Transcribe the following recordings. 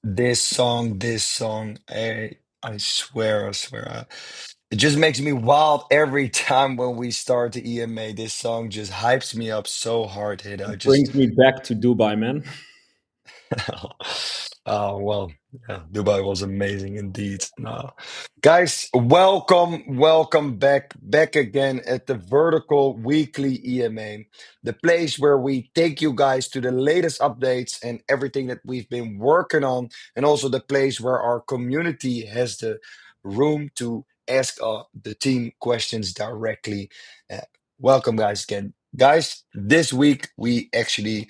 This song, I swear, it just makes me wild every time when we start the EMA. This song just hypes me up so hard, hit. I It just brings me back to Dubai, man. Oh, well, yeah, Dubai was amazing indeed. No. Guys, welcome back again at the Vertical Weekly EMA, the place where we take you guys to the latest updates and everything that we've been working on, and also the place where our community has the room to ask the team questions directly. Uh, Welcome, guys, again. Guys, this week we actually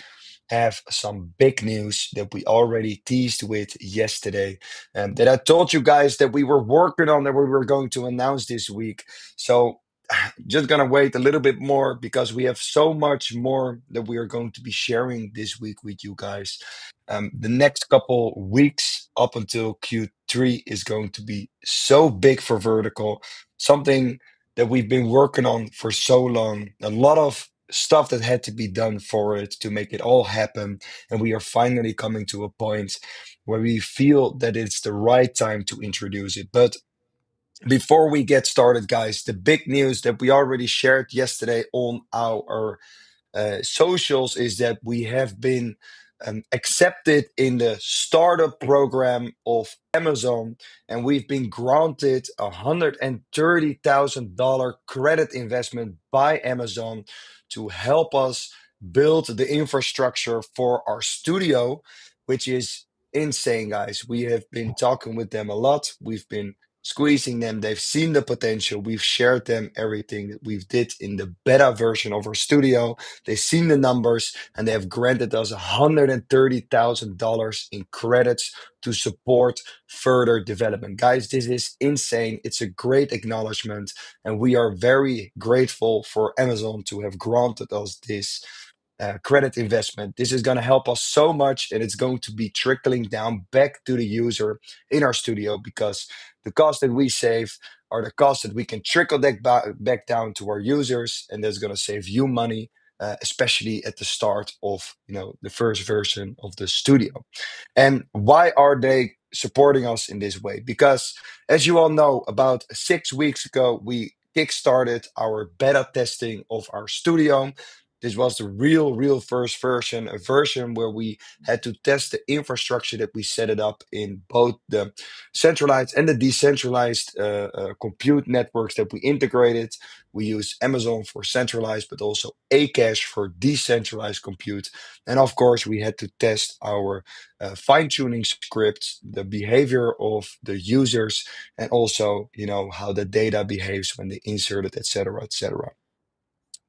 have some big news that we already teased with yesterday, and that I told you guys that we were working on, that we were going to announce this week. So just gonna wait a little bit more because we have so much more that we are going to be sharing this week with you guys. The next couple weeks up until Q3 is going to be so big for Vertical, something that we've been working on for so long. A lot of stuff that had to be done for it to make it all happen. And we are finally coming to a point where we feel that it's the right time to introduce it. But before we get started, guys, the big news that we already shared yesterday on our socials is that we have been accepted in the startup program of Amazon, and we've been granted $130,000 credit investment by Amazon to help us build the infrastructure for our studio, which is insane, guys. We have been talking with them a lot. We've been squeezing them. They've seen the potential. We've shared them everything that we've did in the beta version of our studio. They've seen the numbers, and they have granted us $130,000 in credits to support further development. Guys, this is insane. It's a great acknowledgement, and we are very grateful for Amazon to have granted us this credit investment. This is going to help us so much, and it's going to be trickling down back to the user in our studio, because the costs that we save are the costs that we can trickle back down to our users, and that's going to save you money, especially at the start of the first version of the studio. And why are they supporting us in this way? Because, as you all know, about 6 weeks ago we kickstarted our beta testing of our studio. This was the real first version, a version where we had to test the infrastructure that we set it up in both the centralized and the decentralized compute networks that we integrated. We use Amazon for centralized, but also Akash for decentralized compute. And of course, we had to test our fine-tuning scripts, the behavior of the users, and also, how the data behaves when they insert it, etc., etc.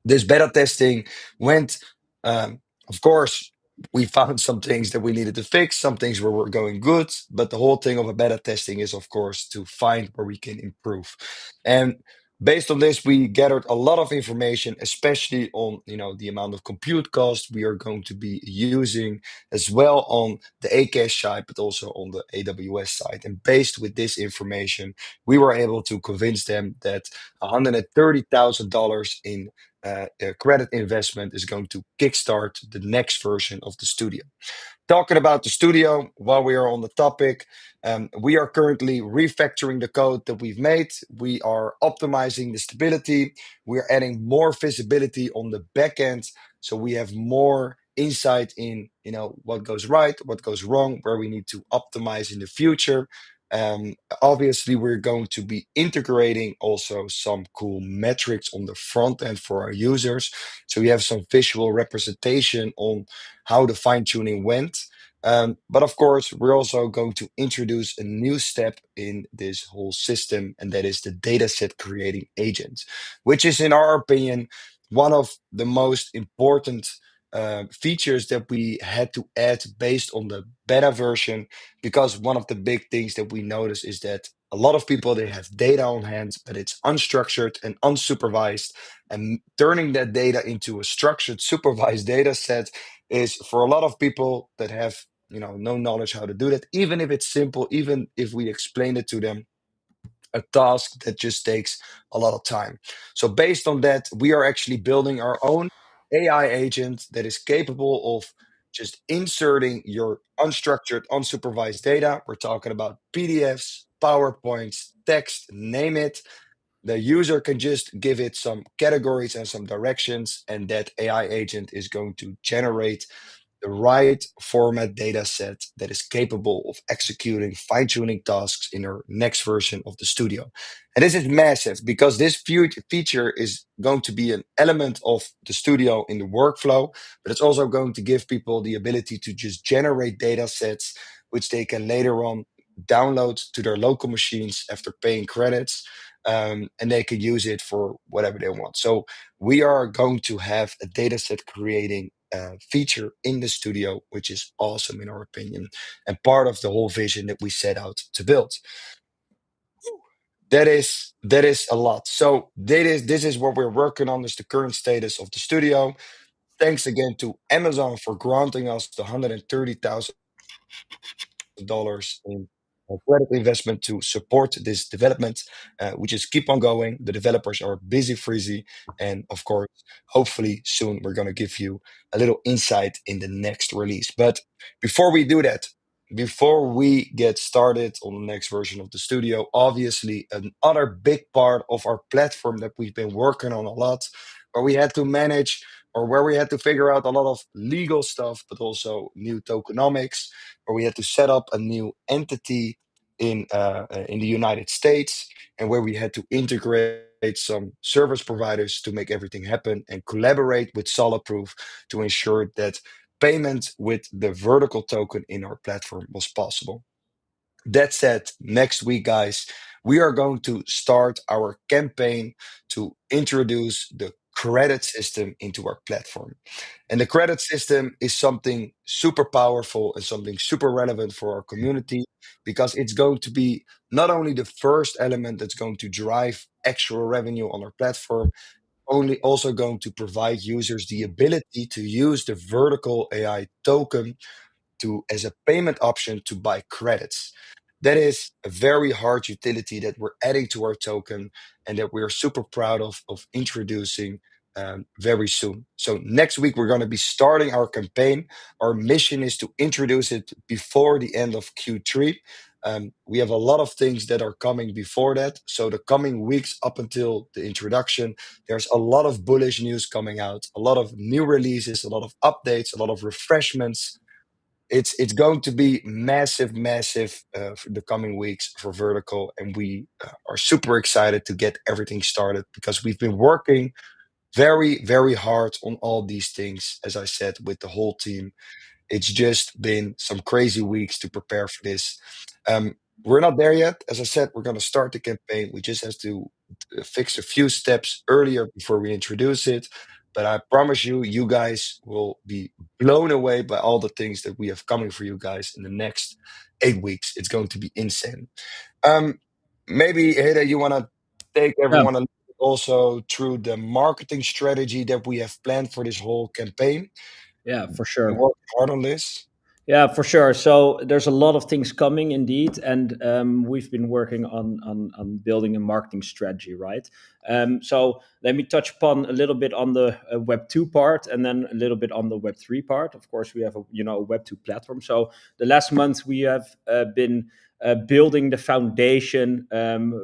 This beta testing went, of course, we found some things that we needed to fix, some things where we're going good, but the whole thing of a beta testing is, of course, to find where we can improve. And based on this, we gathered a lot of information, especially on, the amount of compute cost we are going to be using, as well on the Akash side, but also on the AWS side. And based with this information, we were able to convince them that $130,000 in credit investment is going to kickstart the next version of the studio. Talking about the studio, while we are on the topic, we are currently refactoring the code that we've made. We are optimizing the stability. We are adding more visibility on the back end, so we have more insight in what goes right, what goes wrong, where we need to optimize in the future. Obviously, we're going to be integrating also some cool metrics on the front end for our users, so we have some visual representation on how the fine tuning went. But of course, we're also going to introduce a new step in this whole system, and that is the dataset creating agent, which is, in our opinion, one of the most important features that we had to add based on the beta version. Because one of the big things that we notice is that a lot of people, they have data on hand, but it's unstructured and unsupervised, and turning that data into a structured supervised data set is, for a lot of people that have no knowledge how to do that, even if it's simple, even if we explain it to them, a task that just takes a lot of time. So based on that, we are actually building our own AI agent that is capable of just inserting your unstructured, unsupervised data. We're talking about PDFs, PowerPoints, text, name it. The user can just give it some categories and some directions, and that AI agent is going to generate the right format data set that is capable of executing fine-tuning tasks in our next version of the studio. And this is massive because this feature is going to be an element of the studio in the workflow, but it's also going to give people the ability to just generate data sets which they can later on download to their local machines after paying credits. And they can use it for whatever they want. So we are going to have a data set creating feature in the studio, which is awesome in our opinion, and part of the whole vision that we set out to build. That is a lot. So this is what we're working on. Is the current status of the studio. Thanks again to Amazon for granting us the $130,000 in credit investment to support this development. We just keep on going. The developers are busy freezy, and of course, hopefully soon we're going to give you a little insight in the next release. But before we do that, before we get started on the next version of the studio, obviously another big part of our platform that we've been working on a lot, where we had to manage or where we had to figure out a lot of legal stuff, but also new tokenomics, where we had to set up a new entity in the United States, and where we had to integrate some service providers to make everything happen and collaborate with Solidproof to ensure that payment with the vertical token in our platform was possible. That said, next week, guys, we are going to start our campaign to introduce the credit system into our platform. And the credit system is something super powerful and something super relevant for our community because it's going to be not only the first element that's going to drive actual revenue on our platform, only also going to provide users the ability to use the vertical AI token to as a payment option to buy credits. That is a very hard utility that we're adding to our token and that we're super proud of introducing very soon. So next week we're going to be starting our campaign. Our mission is to introduce it before the end of Q3. We have a lot of things that are coming before that. So the coming weeks up until the introduction, there's a lot of bullish news coming out, a lot of new releases, a lot of updates, a lot of refreshments. It's going to be massive, massive for the coming weeks for Vertical, and we are super excited to get everything started because we've been working very, very hard on all these things, as I said, with the whole team. It's just been some crazy weeks to prepare for this. We're not there yet. As I said, we're going to start the campaign. We just have to fix a few steps earlier before we introduce it. But I promise you, you guys will be blown away by all the things that we have coming for you guys in the next 8 weeks. It's going to be insane. Um, Maybe, Heda, you want to take Yeah, everyone also through the marketing strategy that we have planned for this whole campaign. yeah, for We sure. worked hard on this. Yeah, for sure. So there's a lot of things coming indeed, and we've been working on building a marketing strategy, right? So let me touch upon a little bit on the Web 2 part, and then a little bit on the Web 3 part. Of course, we have a Web 2 platform. So the last month we have been building the foundation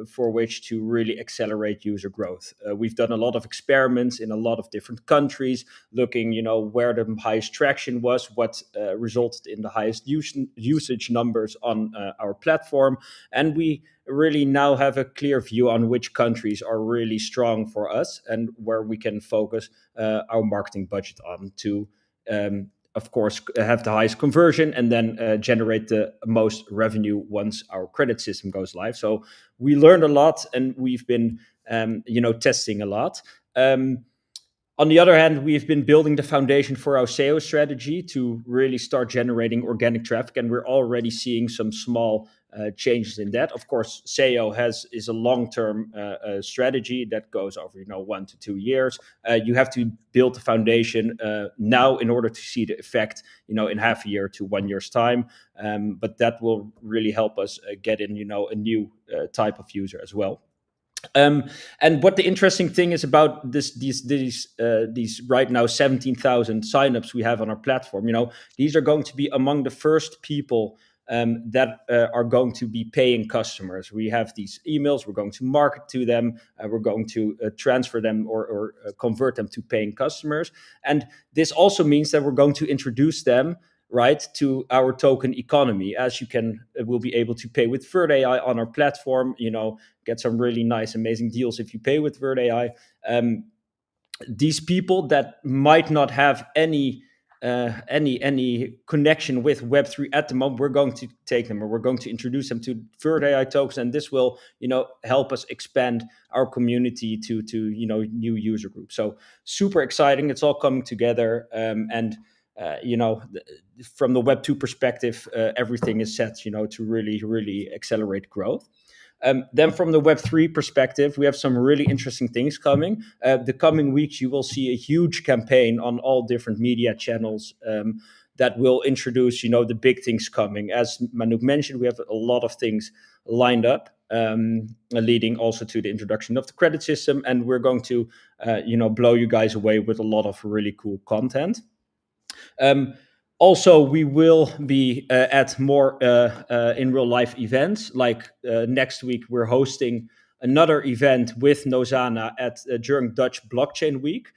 for which to really accelerate user growth. We've done a lot of experiments in a lot of different countries, looking, where the highest traction was, what resulted in the highest usage numbers on our platform, and we really now have a clear view on which countries are really strong for us and where we can focus our marketing budget on to of course, have the highest conversion and then generate the most revenue once our credit system goes live. So we learned a lot, and we've been, testing a lot. On the other hand, we've been building the foundation for our SEO strategy to really start generating organic traffic, and we're already seeing some small changes in that. Of course, SEO is a long-term strategy that goes over 1 to 2 years. You have to build the foundation now in order to see the effect in half a year to 1 year's time. But that will really help us get in a new type of user as well. Um, and what the interesting thing is about these right now 17,000 signups we have on our platform, these are going to be among the first people that are going to be paying customers. We have these emails, we're going to market to them, we're going to transfer them or convert them to paying customers. And this also means that we're going to introduce them right to our token economy, as you can will be able to pay with Vert AI on our platform, get some really nice, amazing deals if you pay with Vert AI. These people that might not have any connection with Web3 at the moment, we're going to take them, or we're going to introduce them to Vert AI tokens, and this will help us expand our community to new user groups. So super exciting! It's all coming together, and from the Web 2 perspective, everything is set to really accelerate growth. Then from the Web3 perspective, we have some really interesting things coming. The coming weeks, you will see a huge campaign on all different media channels that will introduce, the big things coming. As Manuk mentioned, we have a lot of things lined up, leading also to the introduction of the credit system. And we're going to, blow you guys away with a lot of really cool content. Also, we will be at more in real life events. Like next week, we're hosting another event with Nozana during Dutch Blockchain Week.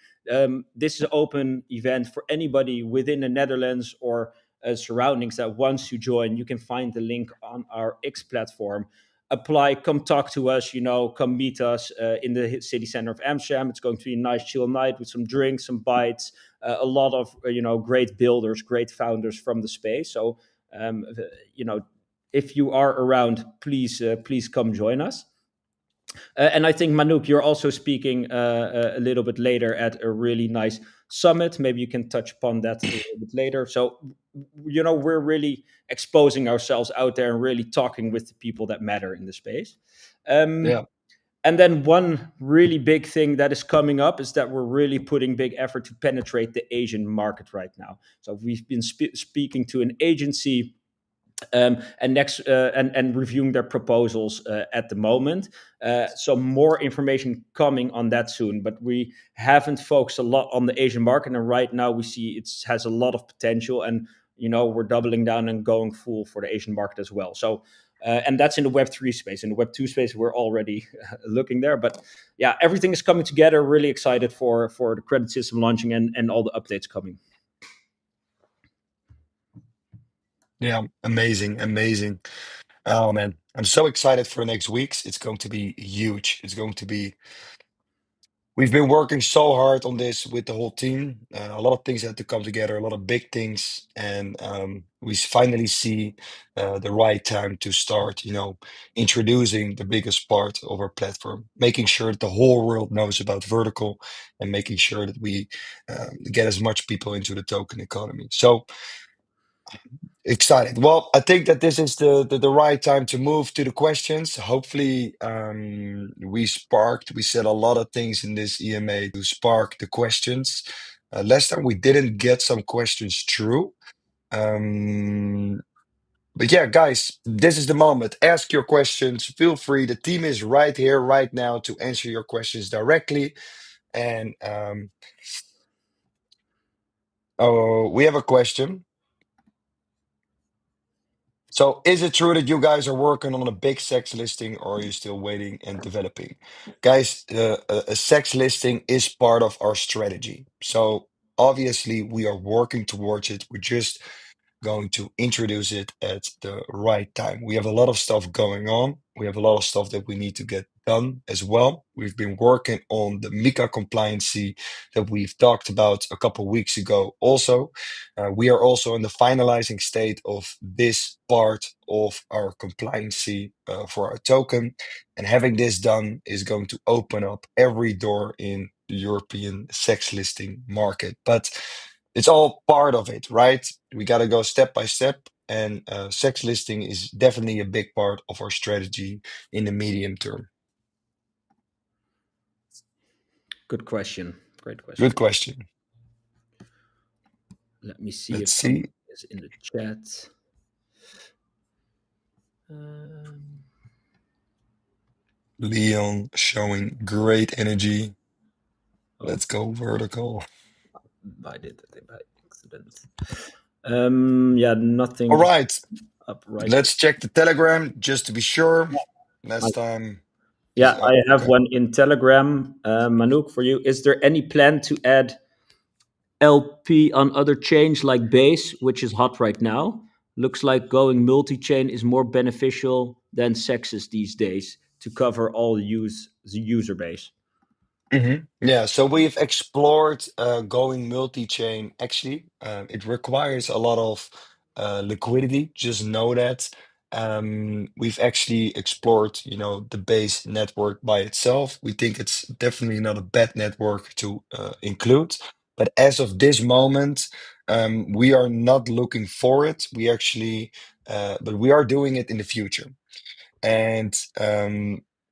This is an open event for anybody within the Netherlands or surroundings that wants to join. You can find the link on our X platform. Apply, come talk to us, come meet us in the city center of Amsterdam. It's going to be a nice chill night with some drinks, some bites, a lot of great builders, great founders from the space. So if you are around, please come join us. And I think, Manuk, you're also speaking a little bit later at a really nice summit. Maybe you can touch upon that a little bit later. So we're really exposing ourselves out there and really talking with the people that matter in the space. Yeah. And then one really big thing that is coming up is that we're really putting big effort to penetrate the Asian market right now. So we've been speaking to an agency and reviewing their proposals at the moment. So more information coming on that soon. But we haven't focused a lot on the Asian market, and right now we see it has a lot of potential, and we're doubling down and going full for the Asian market as well. So. And that's in the Web3 space. In the Web2 space, we're already looking there. But yeah, everything is coming together. Really excited for the credit system launching and all the updates coming. Yeah, amazing. Oh man, I'm so excited for next weeks. It's going to be huge. We've been working so hard on this with the whole team. A lot of things had to come together, a lot of big things, and we finally see the right time to start, introducing the biggest part of our platform, making sure that the whole world knows about vertical, and making sure that we get as much people into the token economy. So excited. Well, I think that this is the right time to move to the questions. Hopefully, we said a lot of things in this EMA to spark the questions. Last time we didn't get some questions through. But yeah, guys, this is the moment. Ask your questions. Feel free. The team is right here, right now to answer your questions directly. And oh, we have a question. So, is it true that you guys are working on a big sex listing, or are you still waiting and developing? Guys, a sex listing is part of our strategy. So, obviously, we are working towards it. We're just going to introduce it at the right time. We have a lot of stuff going on. We have a lot of stuff that we need to get done as well. We've been working on the MiCA compliancy that we've talked about a couple weeks ago also. We are also in the finalizing state of this part of our compliancy for our token. And having this done is going to open up every door in the European sex listing market. But it's all part of it, right? We got to go step by step. And sex listing is definitely a big part of our strategy in the medium term. Good question. Great Good question. question. Let me see Let's if something see. is in the chat. Um, Leon showing great energy. Oh, Let's go vertical. I did it by accident. Yeah, All nothing right, up right. let's check the Telegram just to be sure. I, Last time is yeah, I up. have Okay. one in Telegram. Manouk, for you, is there any plan to add LP on other chains like Base, which is hot right now? Looks like going multi-chain is more beneficial than Sexes these days to cover all the user base. Yeah, so we've explored going multi-chain. Actually, it requires a lot of liquidity. Just know that. We've actually explored, the base network by itself. We think it's definitely not a bad network to include. But as of this moment, we are not looking for it. But we are doing it in the future. And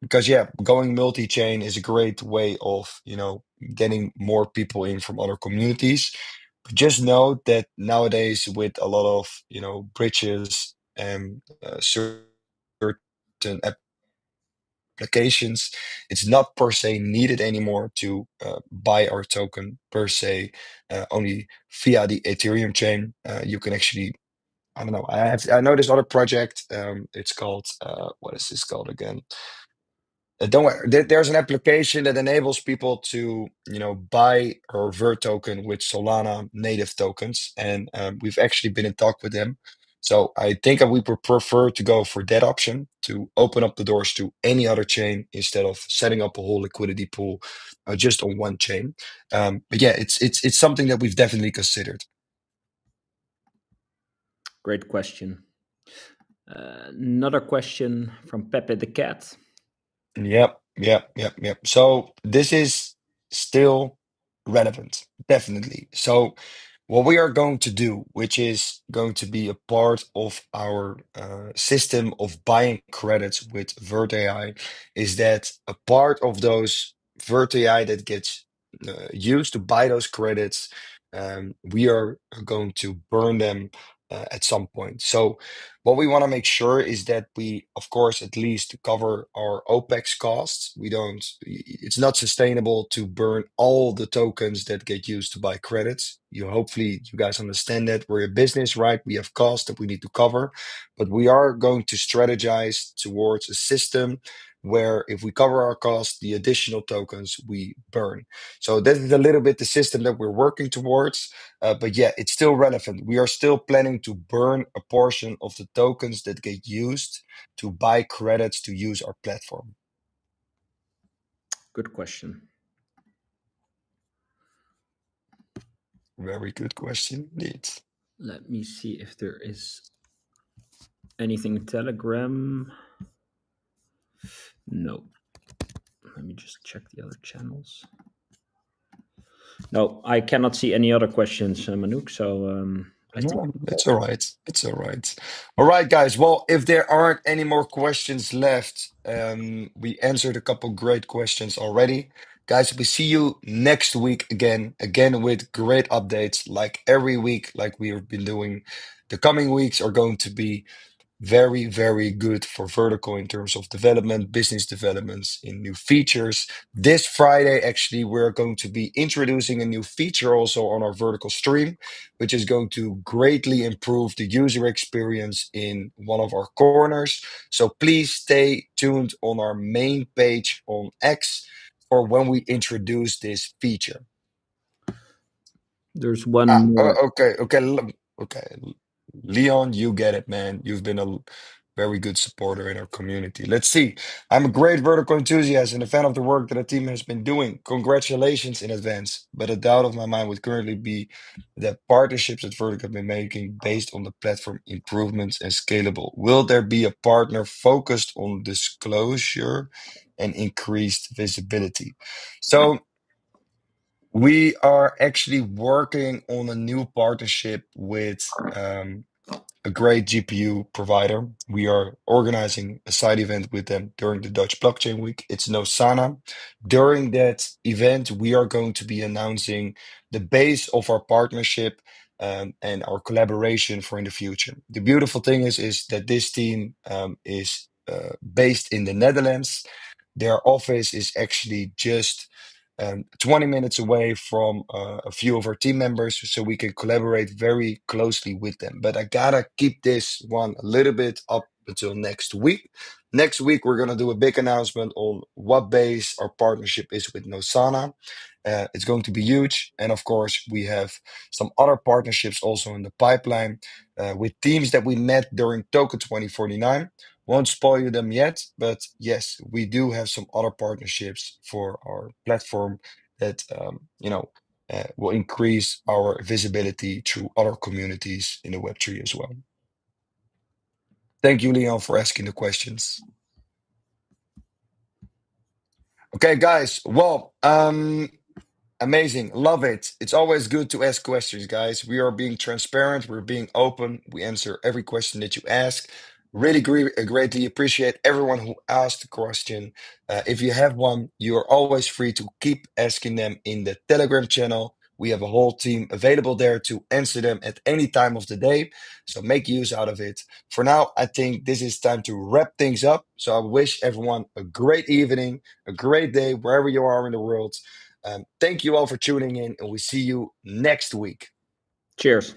because yeah, going multi-chain is a great way of getting more people in from other communities. But just know that nowadays with a lot of bridges and certain applications, it's not per se needed anymore to buy our token per se, only via the Ethereum chain. You can actually, I don't know. I know this other project. It's called what is this called again? Don't worry. There's an application that enables people to buy our Vert token with Solana native tokens, and we've actually been in talk with them. So I think that we would prefer to go for that option to open up the doors to any other chain instead of setting up a whole liquidity pool just on one chain. But yeah, it's something that we've definitely considered. Great question. Another question from Pepe the Cat. Yep. So this is still relevant, definitely. So what we are going to do, which is going to be a part of our system of buying credits with VertAI, is that a part of those VertAI that gets used to buy those credits, we are going to burn them at some point. So what we want to make sure is that we, of course, at least cover our OPEX costs. It's not sustainable to burn all the tokens that get used to buy credits. Hopefully, you guys understand that we're a business, right? We have costs that we need to cover, but we are going to strategize towards a system where if we cover our costs, the additional tokens we burn. So this is a little bit the system that we're working towards. But yeah, it's still relevant. We are still planning to burn a portion of the tokens that get used to buy credits to use our platform. Good question. Very good question, indeed. Let me see if there is anything in Telegram. No. Let me just check the other channels. No, I cannot see any other questions, Manouk. So I think No, it's all right. It's all right. All right, guys. Well, if there aren't any more questions left, we answered a couple great questions already. Guys, we see you next week again with great updates like every week, like we have been doing. The coming weeks are going to be very, very good for vertical in terms of development, business developments in new features. This Friday, actually, we're going to be introducing a new feature also on our vertical stream, which is going to greatly improve the user experience in one of our corners. So please stay tuned on our main page on X for when we introduce this feature. there's one more. Okay. Leon, you get it, man. You've been a very good supporter in our community. Let's see. I'm a great vertical enthusiast and a fan of the work that the team has been doing. Congratulations in advance. But a doubt of my mind would currently be that partnerships that Vertical have been making based on the platform improvements and scalable. Will there be a partner focused on disclosure and increased visibility? So we are actually working on a new partnership with a great GPU provider. We are organizing a side event with them during the Dutch Blockchain Week. It's in Osana. During that event, we are going to be announcing the base of our partnership and our collaboration for in the future. The beautiful thing is that this team is based in the Netherlands. Their office is actually just 20 minutes away from a few of our team members, so we can collaborate very closely with them. But I gotta keep this one a little bit up until next week. Next week, we're gonna do a big announcement on what base our partnership is with Nosana. It's going to be huge. And of course, we have some other partnerships also in the pipeline with teams that we met during Token 2049. Won't spoil you them yet, but yes, we do have some other partnerships for our platform that will increase our visibility through other communities in the Web3 as well. Thank you, Leon, for asking the questions. Okay, guys. Well, amazing. Love it. It's always good to ask questions, guys. We are being transparent. We're being open. We answer every question that you ask. Really greatly appreciate everyone who asked a question. If you have one, you are always free to keep asking them in the Telegram channel. We have a whole team available there to answer them at any time of the day. So make use out of it. For now, I think this is time to wrap things up. So I wish everyone a great evening, a great day, wherever you are in the world. Thank you all for tuning in, and we see you next week. Cheers.